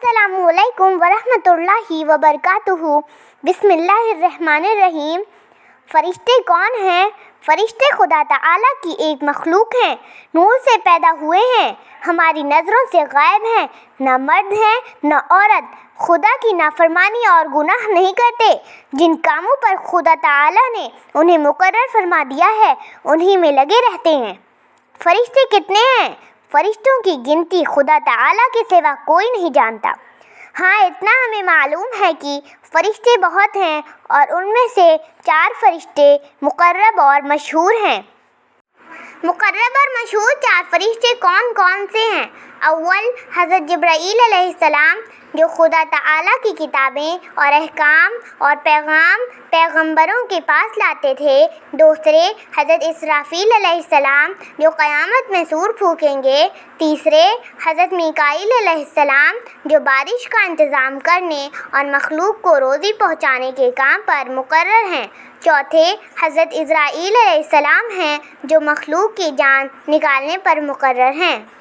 अस्सलामु अलैकुम वरहमतुल्लाहि वबरकातुहू। बिस्मिल्लाहिर्रहमानिर्रहीम। फ़रिश्ते कौन हैं? फ़रिश्ते खुदा ताला की एक मखलूक हैं, नूर से पैदा हुए हैं, हमारी नज़रों से गायब हैं, न मर्द हैं न औरत, खुदा की नाफरमानी और गुनाह नहीं करते। जिन कामों पर खुदा ताला ने उन्हें मुकर्रर फरमा दिया है उन्हीं में लगे रहते हैं। फ़रिश्ते कितने हैं? फ़रिश्तों की गिनती खुदा ताला के सिवा कोई नहीं जानता। हाँ, इतना हमें मालूम है कि फ़रिश्ते बहुत हैं और उनमें से 4 फ़रिश्ते मुक़र्रब और मशहूर हैं। मुक़र्रब और मशहूर 4 फ़रिश्ते कौन कौन से हैं? अव्वल, हज़रत जिब्राईल अलैहिस्सलाम, जो खुदा ताला की किताबें और अहकाम और पैगाम पैगंबरों के पास लाते थे। दूसरे, हज़रत इसराफील अलैहिस्सलाम, जो क़यामत में सूर फूकेंगे। तीसरे, हज़रत मीकाईल अलैहिस्सलाम, जो बारिश का इंतज़ाम करने और मखलूक को रोज़ी पहुँचाने के काम पर मुकर्रर हैं। चौथे, हज़रत इज़राईल अलैहिस्सलाम हैं, जो मखलूक की जान निकालने पर मुकर्रर हैं।